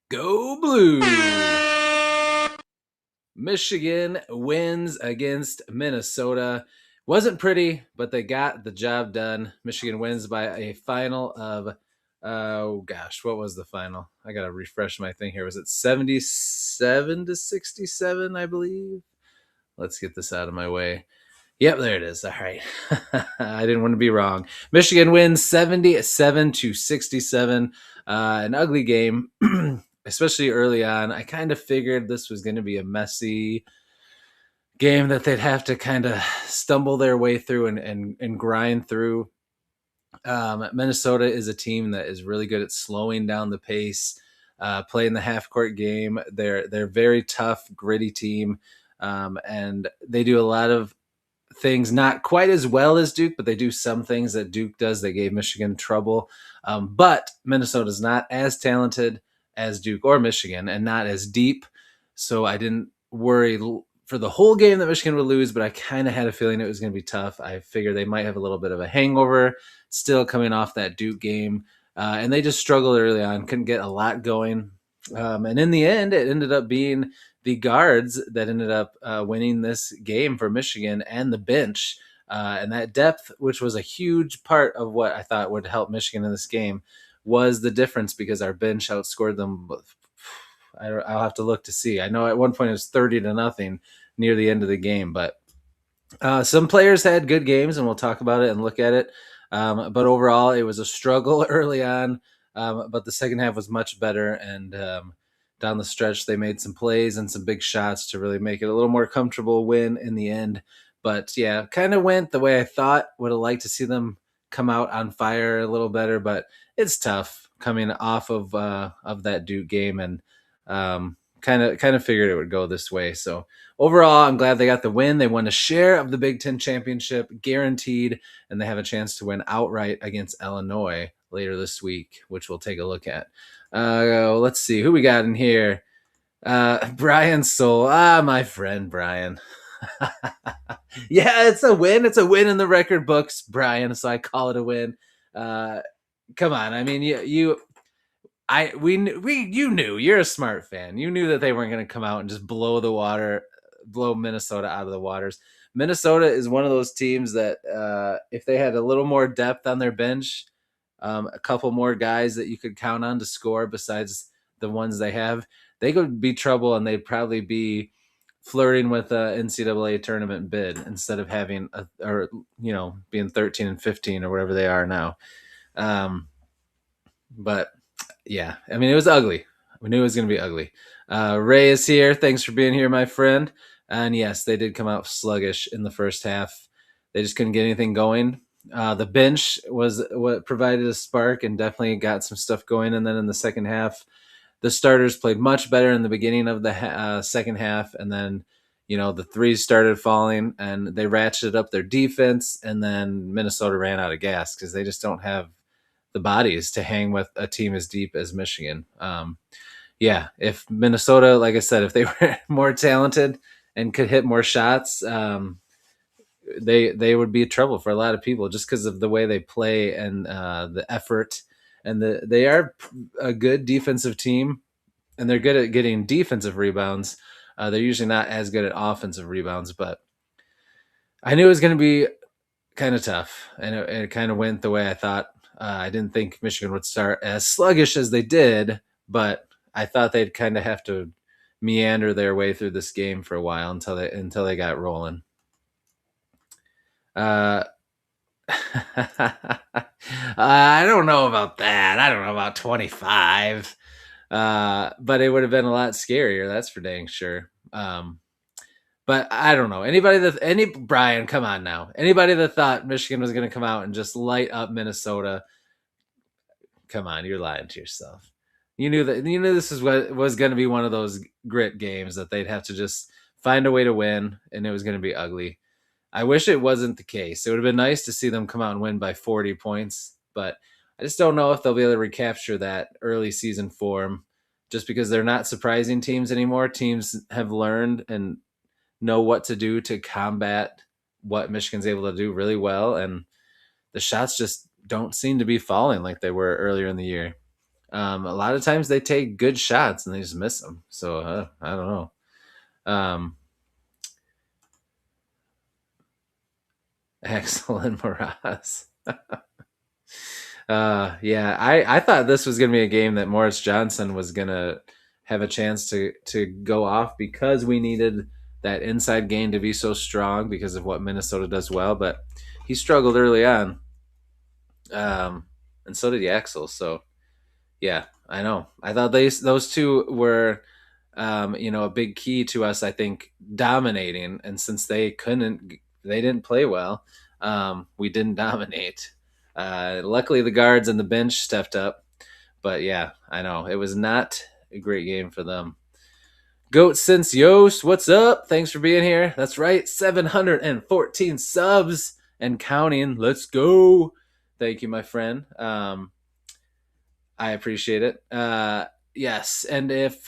Go Blue! Michigan wins against Minnesota. Wasn't pretty, but they got the job done. Michigan wins by a final of, oh gosh, what was the final? I got to refresh my thing here. Was it 77-67, I believe? Let's get this out of my way. Yep, there it is. All right. I didn't want to be wrong. Michigan wins 77-67. An ugly game, especially early on. I kind of figured this was going to be a messy game that they'd have to kind of stumble their way through and grind through. Minnesota is a team that is really good at slowing down the pace, playing the half court game. They're very tough, gritty team, and they do a lot of things not quite as well as Duke, but they do some things that Duke does. They gave Michigan trouble, but Minnesota's not as talented as Duke or Michigan, and not as deep. So I didn't worry for the whole game that Michigan would lose, but I kind of had a feeling it was going to be tough. I figured they might have a little bit of a hangover still coming off that Duke game, and they just struggled early on, couldn't get a lot going. And in the end, it ended up being the guards that ended up winning this game for Michigan, and the bench. And that depth, which was a huge part of what I thought would help Michigan in this game, was the difference because our bench outscored them. I'll have to look to see. I know at one point it was 30-0 near the end of the game, but some players had good games, and we'll talk about it and look at it. But overall, it was a struggle early on, but the second half was much better, and down the stretch, they made some plays and some big shots to really make it a little more comfortable win in the end. But yeah, kind of went the way I thought. Would have liked to see them come out on fire a little better, but it's tough coming off of that Duke game, and kind of figured it would go this way. So overall, I'm glad they got the win. They won a share of the Big Ten championship, guaranteed, and they have a chance to win outright against Illinois later this week, which we'll take a look at. Let's see who we got in here. Brian Soul. My friend Brian. Yeah, it's a win. It's a win in the record books, Brian. So I call it a win. Come on. I mean, you knew you're a smart fan. You knew that they weren't going to come out and just blow Minnesota out of the waters. Minnesota is one of those teams that if they had a little more depth on their bench, a couple more guys that you could count on to score besides the ones they have, they could be trouble, and they'd probably be flirting with a NCAA tournament bid instead of having being 13-15 or whatever they are now. But yeah, I mean, it was ugly. We knew it was going to be ugly. Ray is here. Thanks for being here, my friend. And yes, they did come out sluggish in the first half. They just couldn't get anything going. The bench was what provided a spark and definitely got some stuff going. And then in the second half, the starters played much better in the beginning of the second half. And then, the threes started falling, and they ratcheted up their defense. And then Minnesota ran out of gas because they just don't have the bodies to hang with a team as deep as Michigan. If Minnesota, like I said, if they were more talented and could hit more shots, they would be trouble for a lot of people just because of the way they play and the effort. And they are a good defensive team, and they're good at getting defensive rebounds. They're usually not as good at offensive rebounds, but I knew it was going to be kind of tough, and it kind of went the way I thought. I didn't think Michigan would start as sluggish as they did, but I thought they'd kind of have to meander their way through this game for a while until they got rolling. I don't know about that. I don't know about 25. But it would have been a lot scarier. That's for dang sure. But I don't know. Brian, come on now. Anybody that thought Michigan was going to come out and just light up Minnesota, come on, you're lying to yourself. you knew this is what was going to be one of those grit games that they'd have to just find a way to win, and it was going to be ugly. I wish it wasn't the case. It would have been nice to see them come out and win by 40 points, but I just don't know if they'll be able to recapture that early season form just because they're not surprising teams anymore. Teams have learned and know what to do to combat what Michigan's able to do really well, and the shots just don't seem to be falling like they were earlier in the year. A lot of times they take good shots and they just miss them. So I don't know. Um, excellent Moraz. Yeah, I thought this was going to be a game that Morris Johnson was going to have a chance to go off because we needed that inside game to be so strong because of what Minnesota does well. But he struggled early on, and so did Yaxel. So yeah, I know. I thought those two were, a big key to us. I think dominating, and since they didn't play well. We didn't dominate. Luckily, the guards and the bench stepped up. But yeah, I know it was not a great game for them. Goat since Yost, what's up? Thanks for being here. That's right, 714 subs and counting. Let's go. Thank you, my friend. I appreciate it. Yes, and if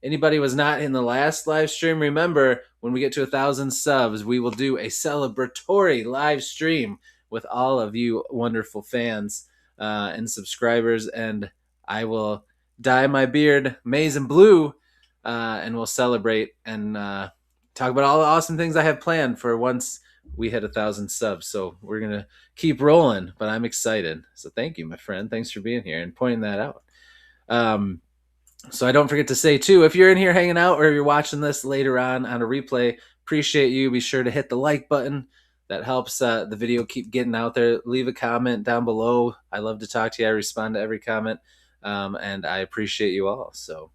anybody was not in the last live stream, remember when we get to 1,000 subs, we will do a celebratory live stream with all of you wonderful fans and subscribers, and I will dye my beard maize and blue, and we'll celebrate and talk about all the awesome things I have planned for once we hit 1,000 subs. So we're gonna keep rolling, but I'm excited. So thank you, my friend. Thanks for being here and pointing that out. So I don't forget to say too, if you're in here hanging out or you're watching this later on a replay, appreciate you. Be sure to hit the like button. That helps the video keep getting out there. Leave a comment down below. I love to talk to you. I respond to every comment, and I appreciate you all. So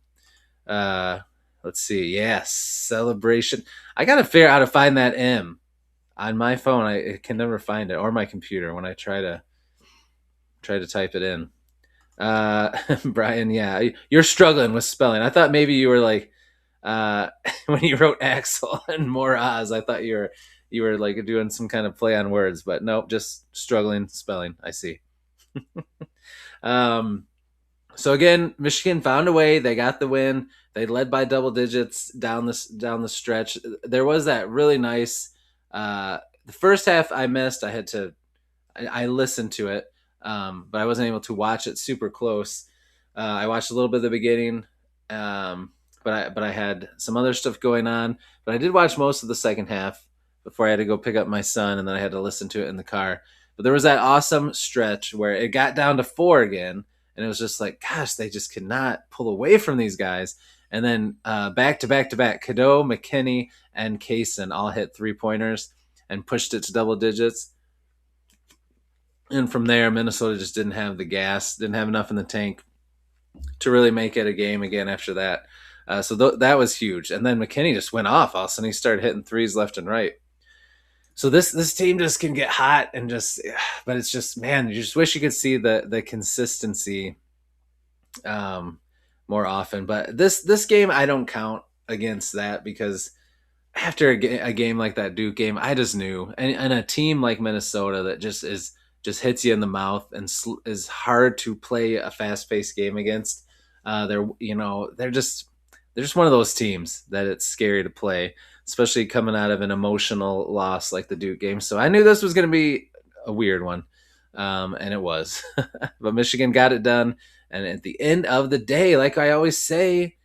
let's see. Yes, celebration. I gotta figure out how to find that M on my phone. I can never find it, or my computer when I try to type it in. Brian, yeah, you're struggling with spelling. I thought maybe you were like when you wrote Axel and Moraz. I thought you were like doing some kind of play on words, but nope, just struggling spelling. I see. So again, Michigan found a way. They got the win. They led by double digits down the stretch. There was that really nice. The first half I missed. I listened to it, but I wasn't able to watch it super close. I watched a little bit of the beginning, but I had some other stuff going on. But I did watch most of the second half before I had to go pick up my son, and then I had to listen to it in the car. But there was that awesome stretch where it got down to 4 again, and it was just like, gosh, they just could not pull away from these guys. And then back to back to back, Cadeau, McKinney, and Kaysen all hit 3-pointers and pushed it to double digits. And from there, Minnesota just didn't have the gas, didn't have enough in the tank to really make it a game again after that. So that was huge. And then McKinney just went off. All of a sudden, he started hitting threes left and right. So this team just can get hot and but it's just, man, you just wish you could see the consistency more often. But this game, I don't count against that because after a game like that Duke game, I just knew, and a team like Minnesota that just hits you in the mouth and is hard to play a fast-paced game against. They're just one of those teams that it's scary to play, especially coming out of an emotional loss like the Duke game. So I knew this was going to be a weird one, and it was. But Michigan got it done, and at the end of the day, like I always say,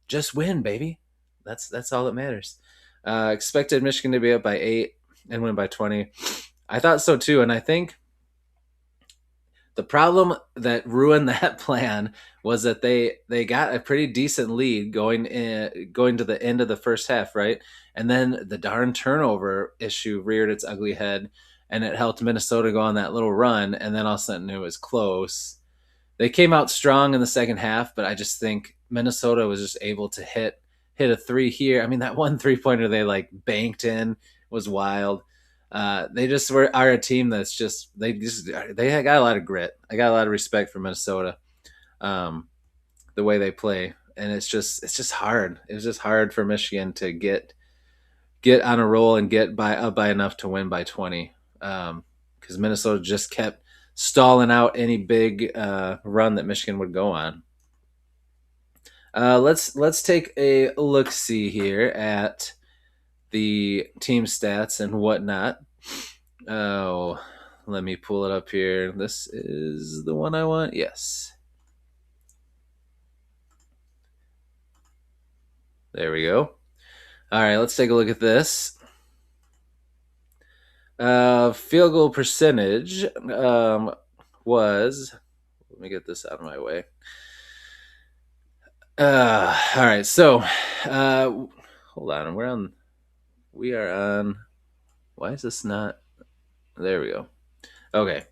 just win, baby. That's all that matters. Expected Michigan to be up by 8 and win by 20. I thought so too, and I think the problem that ruined that plan was that they got a pretty decent lead going to the end of the first half, right? And then the darn turnover issue reared its ugly head, and it helped Minnesota go on that little run, and then all of a sudden it was close. They came out strong in the second half, but I just think Minnesota was just able to hit a 3 here. I mean, that one 3-pointer they like banked in was wild. They just are a team that's they got a lot of grit. I got a lot of respect for Minnesota. the way they play, and it's just hard. It was just hard for Michigan to get on a roll and get by up by enough to win by 20. Because Minnesota just kept stalling out any big run that Michigan would go on. Let's take a look see here at the team stats and whatnot. Oh, let me pull it up here. This is the one I want. Yes. There we go. All right, let's take a look at this. Field goal percentage was. Let me get this out of my way. All right, so hold on. We are on. Why is this not? There we go. Okay.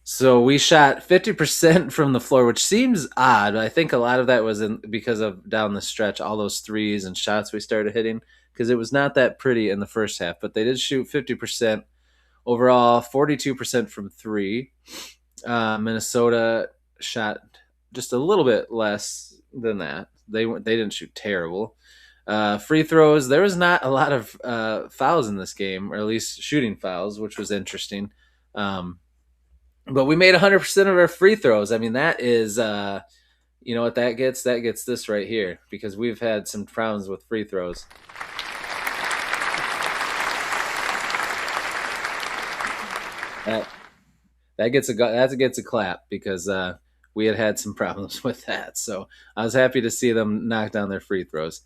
So we shot 50% from the floor, which seems odd. I think a lot of that was because of down the stretch, all those threes and shots we started hitting, because it was not that pretty in the first half. But they did shoot 50% overall, 42% from three. Minnesota shot just a little bit less than that. They didn't shoot terrible. Free throws. There was not a lot of fouls in this game, or at least shooting fouls, which was interesting. But we made 100% of our free throws. I mean, that is, you know what that gets? That gets this right here, because we've had some problems with free throws. That gets a clap, because we had some problems with that. So I was happy to see them knock down their free throws.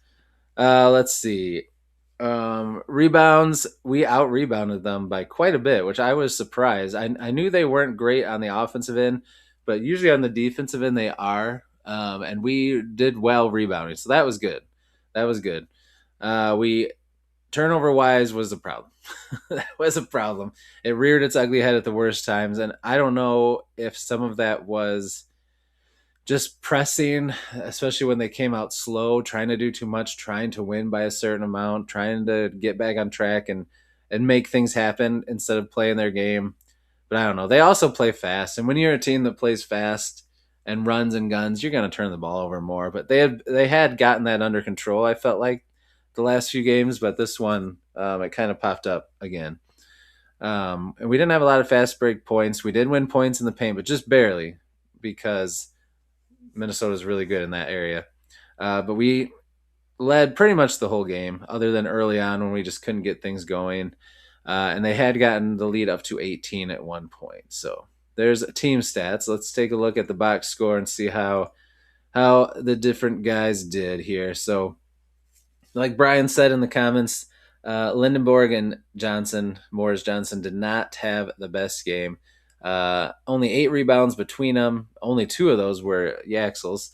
Let's see. Rebounds, we out rebounded them by quite a bit, which I was surprised. I knew they weren't great on the offensive end, but usually on the defensive end they are. And we did well rebounding, so that was good. That was good. We turnover wise was a problem. That was a problem. It reared its ugly head at the worst times, and I don't know if some of that was just pressing, especially when they came out slow, trying to do too much, trying to win by a certain amount, trying to get back on track and make things happen instead of playing their game. But I don't know. They also play fast, and when you're a team that plays fast and runs and guns, you're going to turn the ball over more. But they had gotten that under control. I felt like the last few games, but this one it kind of popped up again. And we didn't have a lot of fast break points. We did win points in the paint, but just barely, because Minnesota is really good in that area. But we led pretty much the whole game, other than early on when we just couldn't get things going. And they had gotten the lead up to 18 at one point. So there's team stats. Let's take a look at the box score and see how the different guys did here. So, like Brian said in the comments, Lindenborg and Morris Johnson, did not have the best game. Only 8 rebounds between them. Only 2 of those were Yaxel's.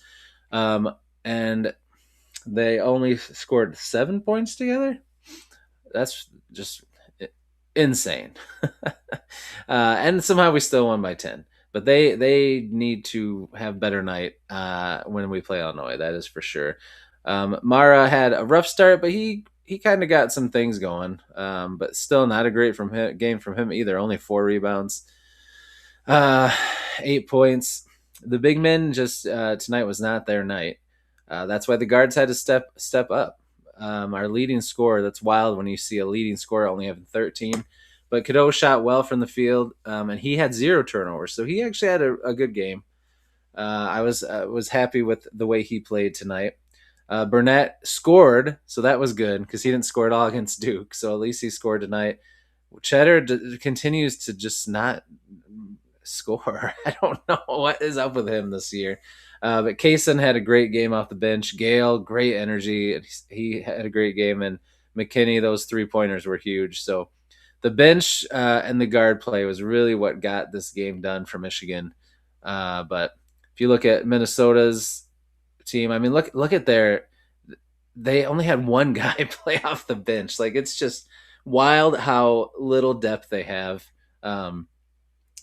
And they only scored 7 points together. That's just insane. And somehow we still won by 10. But they need to have better night when we play Illinois. That is for sure. Mara had a rough start, but he kind of got some things going. But still not a great game from him either. Only 4 rebounds. 8 points. The big men just tonight was not their night. That's why the guards had to step up. Our leading scorer, that's wild when you see a leading scorer only having 13. But Cadeau shot well from the field, and he had 0 turnovers, so he actually had a good game. I was happy with the way he played tonight. Burnett scored, so that was good, because he didn't score at all against Duke, so at least he scored tonight. Cheddar continues to just not score. I don't know what is up with him this year. But Kaysen had a great game off the bench. Gale, great energy. He had a great game. And McKinney, those 3-pointers were huge. So the bench and the guard play was really what got this game done for Michigan. But if you look at Minnesota's team, I mean, look at they only had one guy play off the bench. Like, it's just wild how little depth they have.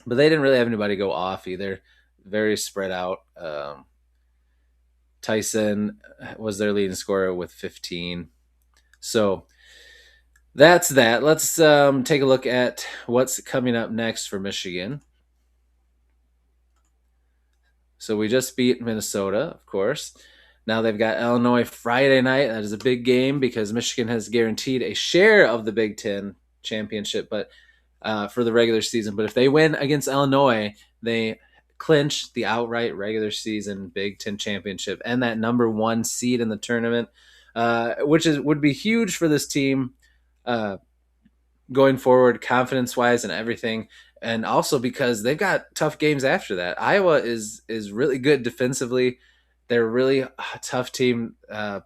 But they didn't really have anybody go off either. Very spread out. Tyson was their leading scorer with 15. So that's that. Let's take a look at what's coming up next for Michigan. So we just beat Minnesota, of course. Now they've got Illinois Friday night. That is a big game because Michigan has guaranteed a share of the Big Ten championship, but for the regular season. But if they win against Illinois, they clinch the outright regular season Big Ten championship and that number one seed in the tournament, which would be huge for this team going forward, confidence wise and everything. And also because they've got tough games after that. Iowa is really good defensively. They're really a tough team.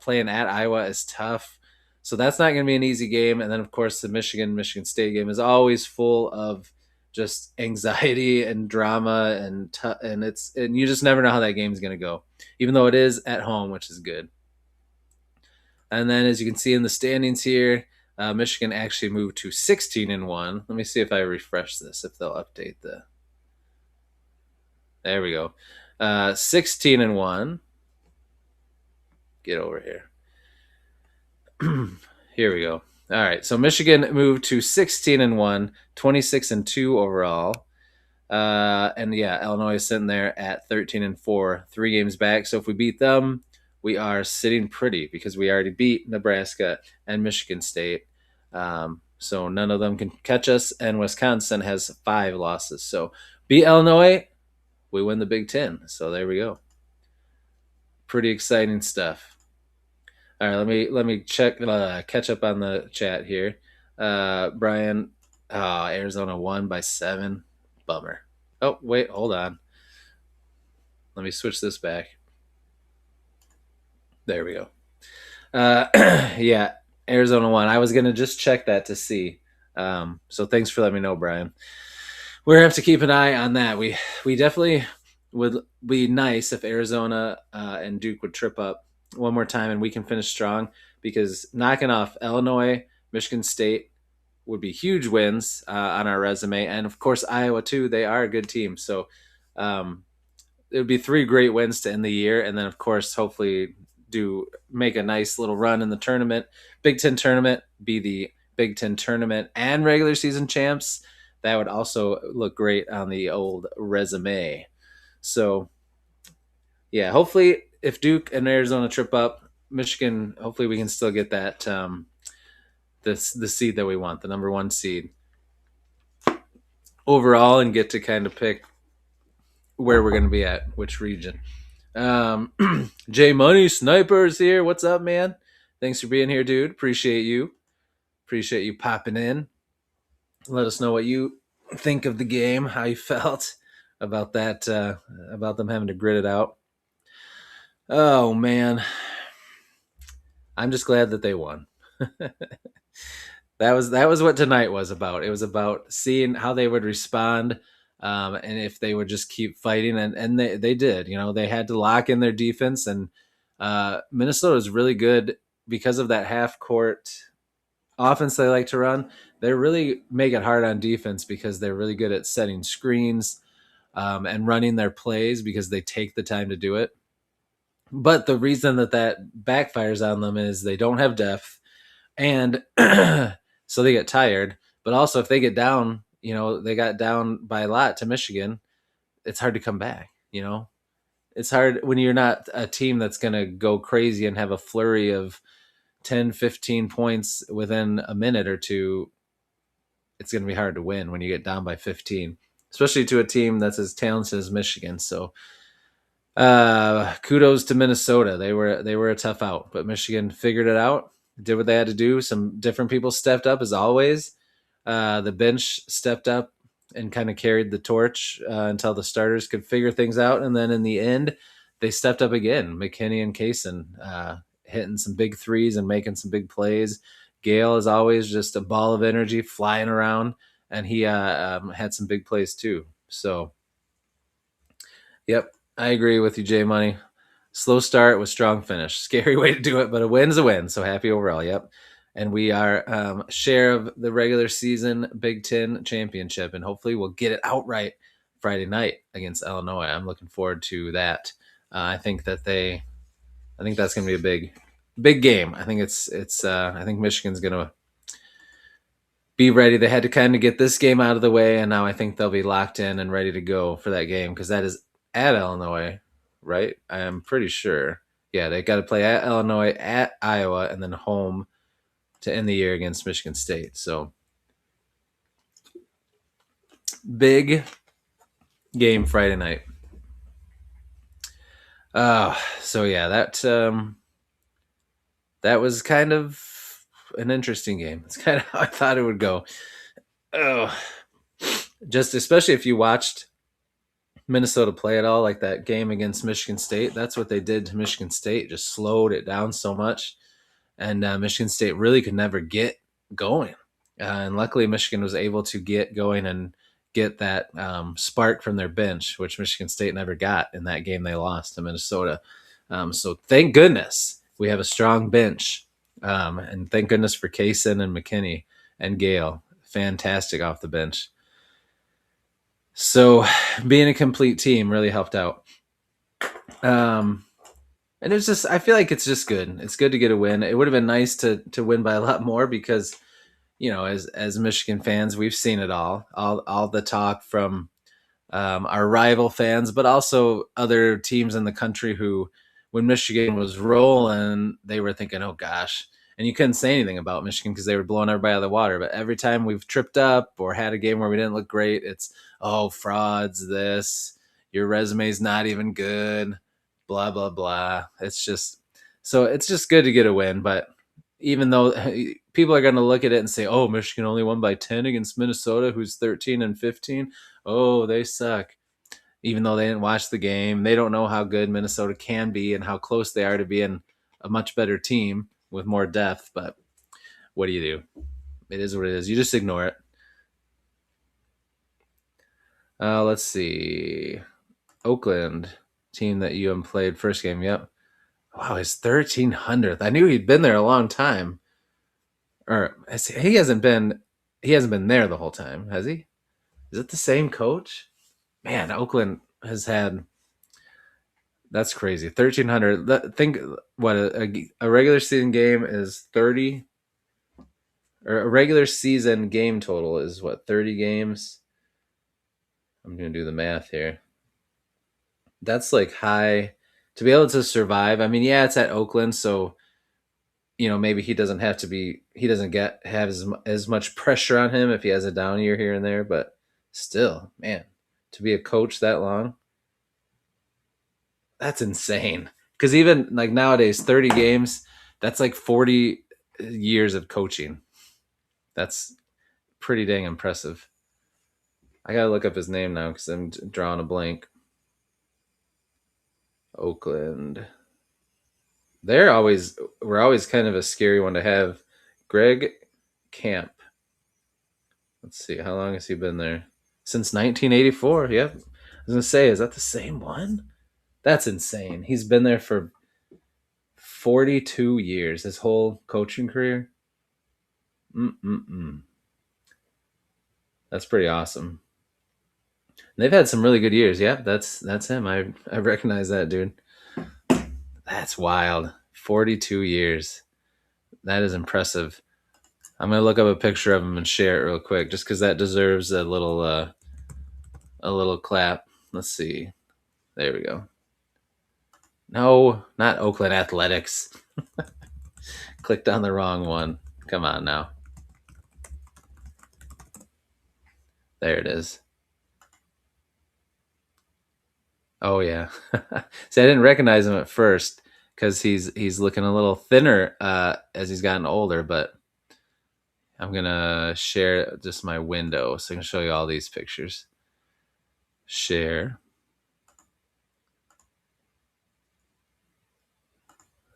Playing at Iowa is tough. So that's not going to be an easy game. And then, of course, the Michigan State game is always full of just anxiety and drama, and you just never know how that game is going to go, even though it is at home, which is good. And then, as you can see in the standings here, Michigan actually moved to 16-1. Let me see if I refresh this, if they'll update the. There we go. 16-1. Get over here. Here we go. All right. So Michigan moved to 16-1, 26-2 overall. And yeah, Illinois is sitting there at 13-4, 3 games back. So if we beat them, we are sitting pretty because we already beat Nebraska and Michigan State. So none of them can catch us, and Wisconsin has 5 losses. So beat Illinois, we win the Big Ten. So there we go. Pretty exciting stuff. All right, let me check catch up on the chat here. Brian, Arizona won by 7. Bummer. Oh wait, hold on. Let me switch this back. There we go. Yeah, Arizona won. I was gonna just check that to see. So thanks for letting me know, Brian. We're gonna have to keep an eye on that. We definitely would be nice if Arizona and Duke would trip up one more time and we can finish strong, because knocking off Illinois, Michigan State would be huge wins on our resume, and of course Iowa too. They are a good team, so it would be 3 great wins to end the year, and then of course hopefully do make a nice little run in the tournament, Big Ten tournament, be the Big Ten tournament and regular season champs. That would also look great on the old resume. So yeah, hopefully if Duke and Arizona trip up, Michigan, hopefully we can still get that the seed that we want, the number 1 seed overall, and get to kind of pick where we're going to be at, which region. J Money Snipers here. What's up, man? Thanks for being here, dude. Appreciate you popping in. Let us know what you think of the game, how you felt about that, about them having to grit it out. Oh man, I'm just glad that they won. That was what tonight was about. It was about seeing how they would respond, and if they would just keep fighting, and they did. You know, they had to lock in their defense, and Minnesota is really good because of that half court offense they like to run. They really make it hard on defense because they're really good at setting screens and running their plays because they take the time to do it. But the reason that backfires on them is they don't have depth, and so they get tired. But also, if they get down, you know, they got down by a lot to Michigan, it's hard to come back. You know, it's hard when you're not a team that's going to go crazy and have a flurry of 10, 15 points within a minute or two. It's going to be hard to win when you get down by 15, especially to a team that's as talented as Michigan. So kudos to Minnesota. They were a tough out, but Michigan figured it out, did what they had to do. Some different people stepped up as always. The bench stepped up and kind of carried the torch until the starters could figure things out. And then in the end, they stepped up again. McKinney and Kaysen hitting some big threes and making some big plays. Gale is always just a ball of energy flying around, and he had some big plays too. So, yep, I agree with you, J Money. Slow start with strong finish. Scary way to do it, but a win's a win. So happy overall. Yep. And we are share of the regular season Big Ten championship, and hopefully we'll get it outright Friday night against Illinois. I'm looking forward to that. I think that's going to be a big game. I think I think Michigan's going to be ready. They had to kind of get this game out of the way, and now I think they'll be locked in and ready to go for that game, because that is at Illinois. right? I am pretty sure. Yeah, they got to play at Illinois, at Iowa, and then home to end the year against Michigan State. So big game Friday night. So yeah, that was kind of an interesting game. It's kind of how I thought it would go. Oh, just especially if you watched Minnesota play at all, like that game against Michigan State. That's what they did to Michigan State, just slowed it down so much. And Michigan State really could never get going. And luckily, Michigan was able to get going and get that spark from their bench, which Michigan State never got in that game they lost to Minnesota. So thank goodness we have a strong bench. And thank goodness for Kaysen and McKinney and Gale. Fantastic off the bench. So being a complete team really helped out. And it's just, I feel like it's just good. It's good to get a win. It would have been nice to win by a lot more because, as Michigan fans, we've seen it all the talk from our rival fans, but also other teams in the country who, when Michigan was rolling, they were thinking, oh gosh. And you couldn't say anything about Michigan because they were blowing everybody out of the water. But every time we've tripped up or had a game where we didn't look great, it's, oh, frauds, this, your resume's not even good, blah, blah, blah. It's just good to get a win. But even though people are going to look at it and say, oh, Michigan only won by 10 against Minnesota, who's 13-15. Oh, they suck. Even though they didn't watch the game, they don't know how good Minnesota can be and how close they are to being a much better team with more depth. But what do you do? It is what it is. You just ignore it. Let's see. Oakland, team that UM played first game. Yep. Wow, his 1300th. I knew he'd been there a long time. Or he hasn't been there the whole time, has he? Is it the same coach? Man, Oakland has had, that's crazy. 1300. Think what a regular season game is 30, or a regular season game total is what, 30 games. I'm going to do the math here. That's like high to be able to survive. I mean, yeah, it's at Oakland, so maybe he doesn't have as much pressure on him if he has a down year here and there, but still, man, to be a coach that long, that's insane. Because even like nowadays, 30 games, that's like 40 years of coaching. That's pretty dang impressive. I gotta look up his name now because I'm drawing a blank. Oakland. We're always kind of a scary one to have. Greg Camp. Let's see, how long has he been there? Since 1984. Yep. I was gonna say, is that the same one? That's insane. He's been there for 42 years, his whole coaching career. Mm-mm-mm. That's pretty awesome. And they've had some really good years. Yep, that's him. I recognize that dude. That's wild. 42 years. That is impressive. I'm gonna look up a picture of him and share it real quick, just because that deserves a little clap. Let's see. There we go. No, not Oakland Athletics. Clicked on the wrong one. Come on now. There it is. Oh yeah. See, I didn't recognize him at first because he's looking a little thinner as he's gotten older, but I'm gonna share just my window so I can show you all these pictures. Share.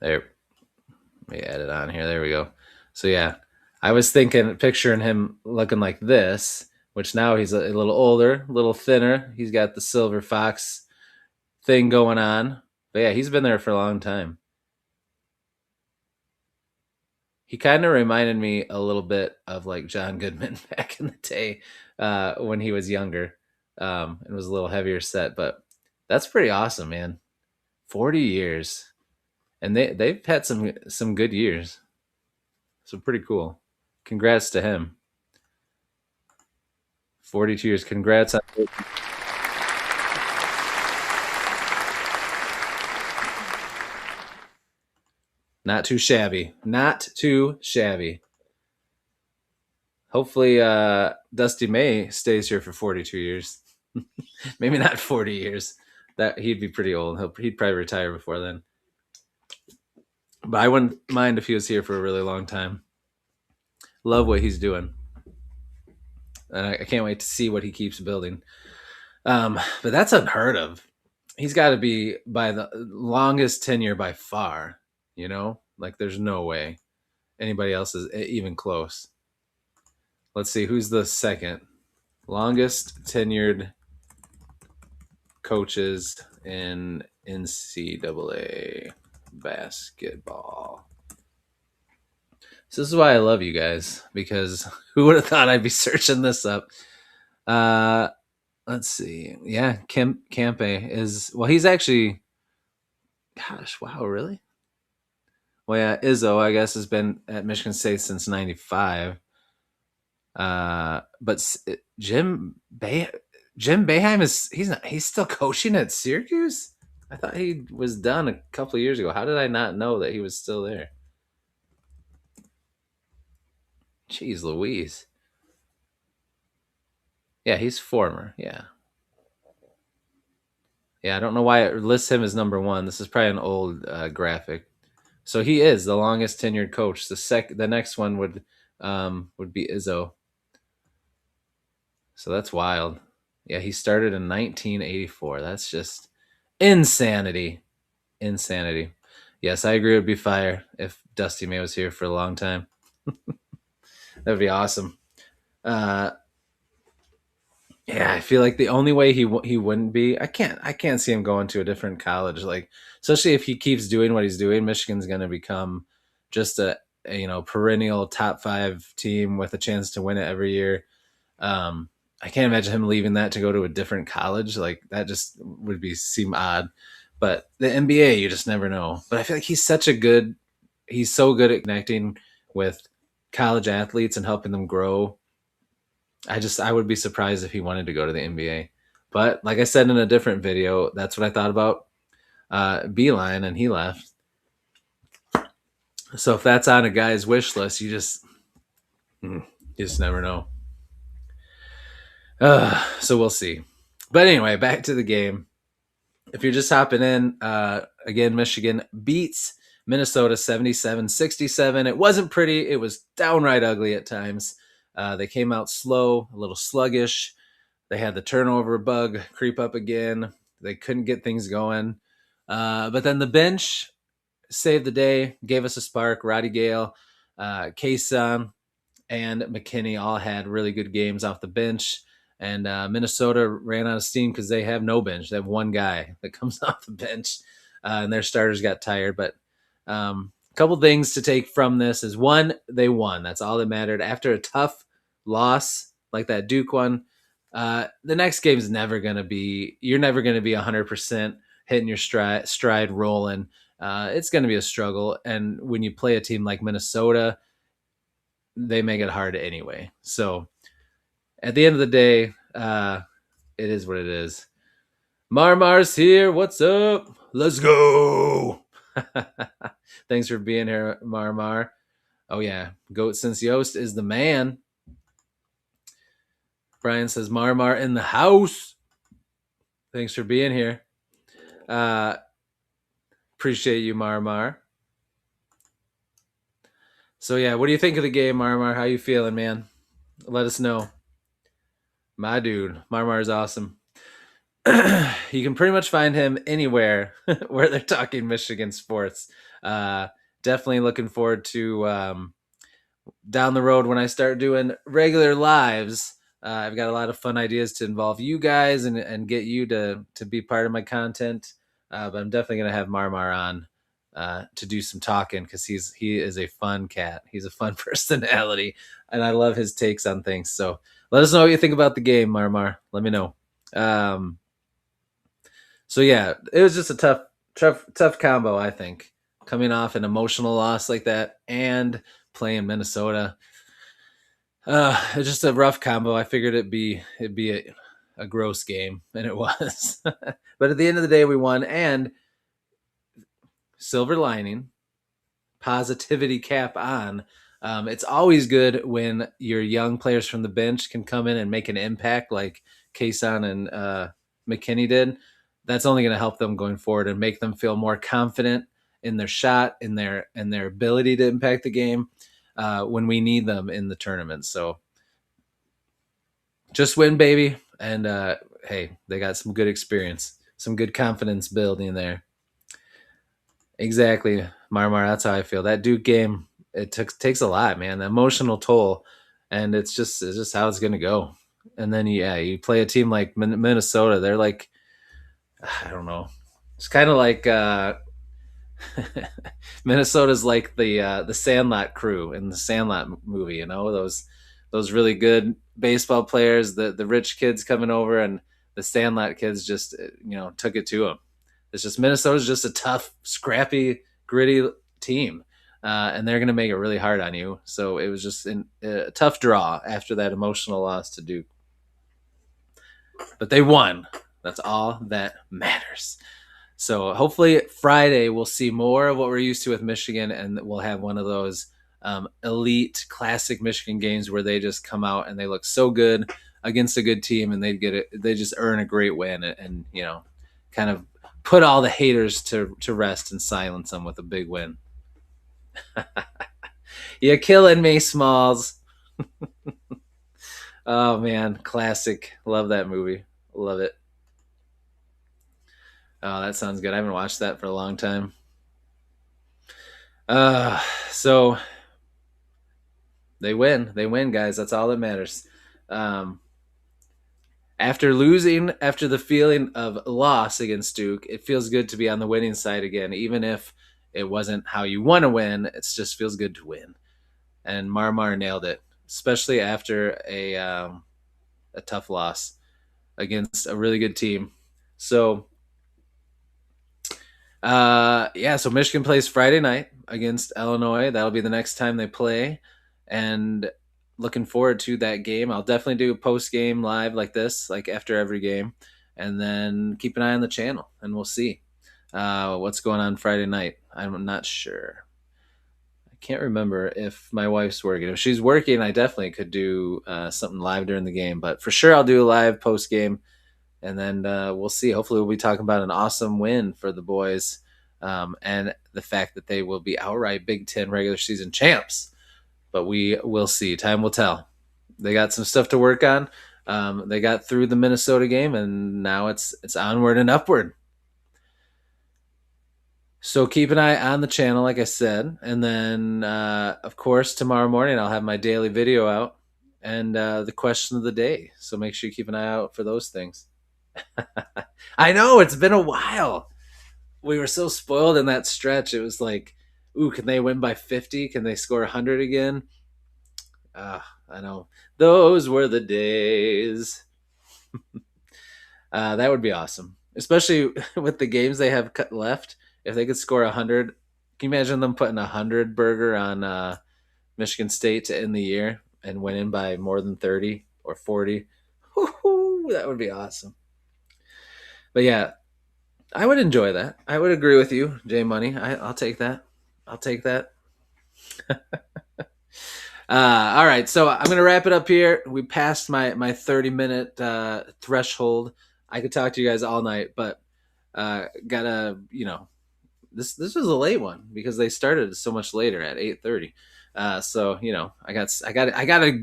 There. Let me add it on here. There we go. So yeah, I was picturing him looking like this, which now he's a little older, a little thinner. He's got the silver fox thing going on. But yeah, he's been there for a long time. He kind of reminded me a little bit of like John Goodman back in the day when he was younger and was a little heavier set. But that's pretty awesome, man. 40 years. And they've had some good years. So pretty cool. Congrats to him. 42 years. Congrats on Not too shabby. Not too shabby. Hopefully, Dusty May stays here for 42 years. Maybe not 40 years. That he'd be pretty old. He'd probably retire before then. But I wouldn't mind if he was here for a really long time. Love what he's doing, and I can't wait to see what he keeps building. But that's unheard of. He's got to be by the longest tenure by far. You know, like there's no way anybody else is even close. Let's see who's the second longest tenured coaches in NCAA basketball. So this is why I love you guys, because who would have thought I'd be searching this up? Let's see. Yeah, Campe is, well, he's actually, gosh, wow, really? Well, yeah, Izzo, I guess, has been at Michigan State since '95. But Jim Boeheim he's still coaching at Syracuse? I thought he was done a couple of years ago. How did I not know that he was still there? Jeez Louise. Yeah, he's former. Yeah. Yeah, I don't know why it lists him as number one. This is probably an old graphic. So he is the longest tenured coach. The next one would be Izzo. So that's wild. Yeah, he started in 1984. That's just insanity. Insanity. Yes, I agree. It would be fire if Dusty May was here for a long time. That would be awesome. Uh, yeah, I feel like the only way he wouldn't be, I can't see him going to a different college. Like, especially if he keeps doing what he's doing, Michigan's going to become just a perennial top 5 team with a chance to win it every year. I can't imagine him leaving that to go to a different college. Like that just would seem odd. But the NBA, you just never know. But I feel like he's so good at connecting with college athletes and helping them grow. I would be surprised if he wanted to go to the NBA. But like I said in a different video, that's what I thought about Beeline, and he left. So if that's on a guy's wish list, you just never know. So we'll see. But anyway, back to the game. If you're just hopping in, again, Michigan beats Minnesota 77-67. It wasn't pretty. It was downright ugly at times. They came out slow, a little sluggish. They had the turnover bug creep up again. They couldn't get things going. But then the bench saved the day, gave us a spark. Roddy Gale, Kason, and McKinney all had really good games off the bench. And Minnesota ran out of steam because they have no bench. They have one guy that comes off the bench, and their starters got tired. But a couple things to take from this is, one, they won. That's all that mattered. After a tough loss like that Duke one, the next game is never going to be, you're never going to be 100% hitting your stride rolling. It's going to be a struggle. And when you play a team like Minnesota, they make it hard anyway. So at the end of the day, it is what it is. Marmar's here. What's up? Let's go. Thanks for being here, Marmar. Oh, yeah. Goat since Yost is the man. Brian says, Marmar in the house. Thanks for being here. Appreciate you, Marmar. So, yeah, what do you think of the game, Marmar? How you feeling, man? Let us know. My dude, Marmar is awesome. You can pretty much find him anywhere where they're talking Michigan sports. Definitely looking forward to down the road when I start doing regular lives. I've got a lot of fun ideas to involve you guys and get you to be part of my content. But I'm definitely going to have Marmar on to do some talking, because he is a fun cat. He's a fun personality, and I love his takes on things. So let us know what you think about the game, Marmar. Let me know. So yeah, it was just a tough combo, I think, coming off an emotional loss like that and playing Minnesota. It's just a rough combo. I figured it'd be a gross game, and it was. But at the end of the day, we won. And silver lining, positivity cap on. It's always good when your young players from the bench can come in and make an impact, like Kason and McKinney did. That's only going to help them going forward and make them feel more confident in their shot, in their ability to impact the game when we need them in the tournament. So just win, baby, and hey, they got some good experience, some good confidence building there. Exactly, Marmar. That's how I feel. That Duke game, takes a lot, man. The emotional toll, and it's just how it's gonna go. And then yeah, you play a team like Minnesota. They're like, I don't know. It's kind of like Minnesota's like the Sandlot crew in the Sandlot movie. You know those really good baseball players, the rich kids coming over, and the Sandlot kids just took it to them. It's just Minnesota's just a tough, scrappy, gritty team, and they're going to make it really hard on you. So it was just a tough draw after that emotional loss to Duke, but they won. That's all that matters. So hopefully Friday we'll see more of what we're used to with Michigan, and we'll have one of those elite classic Michigan games where they just come out and they look so good against a good team, and they get it. They just earn a great win, and kind of put all the haters to rest and silence them with a big win. You're killing me, Smalls. Oh man, classic. Love that movie. Love it. Oh, that sounds good. I haven't watched that for a long time. Uh, so they win. They win, guys. That's all that matters. Um, after losing, after the feeling of loss against Duke, it feels good to be on the winning side again, even if it wasn't how you want to win. It just feels good to win. And Marmar nailed it, especially after a tough loss against a really good team. So yeah, so Michigan plays Friday night against Illinois. That'll be the next time they play, and looking forward to that game. I'll definitely do a post game live like this, like after every game, and then keep an eye on the channel, and we'll see what's going on Friday night. I'm not sure. I can't remember if my wife's working. If she's working, I definitely could do something live during the game, but for sure I'll do a live post game, and then we'll see. Hopefully, we'll be talking about an awesome win for the boys, and the fact that they will be outright Big Ten regular season champs. But we will see. Time will tell. They got some stuff to work on. They got through the Minnesota game, and now it's onward and upward. So keep an eye on the channel, like I said, and then of course tomorrow morning I'll have my daily video out and the question of the day. So make sure you keep an eye out for those things. I know it's been a while. We were so spoiled in that stretch. It was like, ooh, can they win by 50? Can they score 100 again? I know. Those were the days. That would be awesome, especially with the games they have left. If they could score 100, can you imagine them putting 100 burger on Michigan State to end the year and winning by more than 30 or 40? Woo-hoo, that would be awesome. But yeah, I would enjoy that. I would agree with you, J Money. I'll take that. I'll take that. All right, so I'm gonna wrap it up here. We passed my 30-minute threshold. I could talk to you guys all night, but gotta this was a late one because they started so much later at 8:30. So I gotta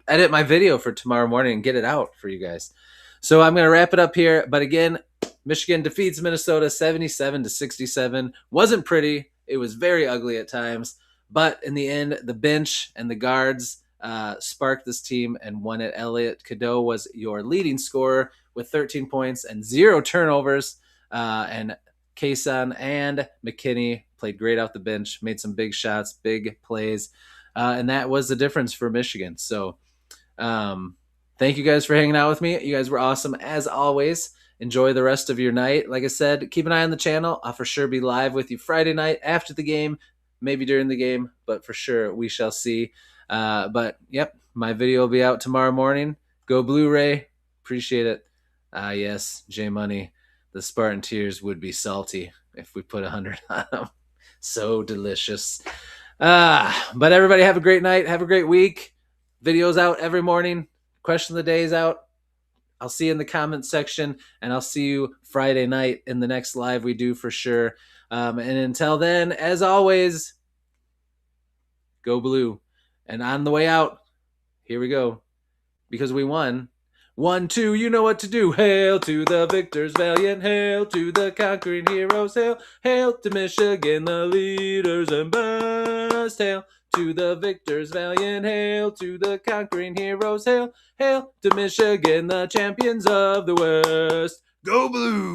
edit my video for tomorrow morning and get it out for you guys. So I'm gonna wrap it up here. But again, Michigan defeats Minnesota 77-67. Wasn't pretty. It was very ugly at times. But in the end, the bench and the guards sparked this team and won it. Elliot Cadeau was your leading scorer with 13 points and 0 turnovers. And Kason and McKinney played great off the bench, made some big shots, big plays. And that was the difference for Michigan. So thank you guys for hanging out with me. You guys were awesome as always. Enjoy the rest of your night. Like I said, keep an eye on the channel. I'll for sure be live with you Friday night after the game, maybe during the game, but for sure we shall see. But yep, my video will be out tomorrow morning. Go Blu-ray. Appreciate it. Yes, J Money. The Spartan tears would be salty if we put 100 on them. So delicious. But everybody have a great night. Have a great week. Videos out every morning. Question of the day is out. I'll see you in the comments section, and I'll see you Friday night in the next live we do for sure. And until then, as always, go blue. And on the way out, here we go. Because we won. 1, 2, you know what to do. Hail to the victors valiant. Hail to the conquering heroes. Hail, hail to Michigan, the leaders and best. Hail to the victors valiant. Hail to the conquering heroes. Hail, hail to Michigan, the champions of the West. Go blue!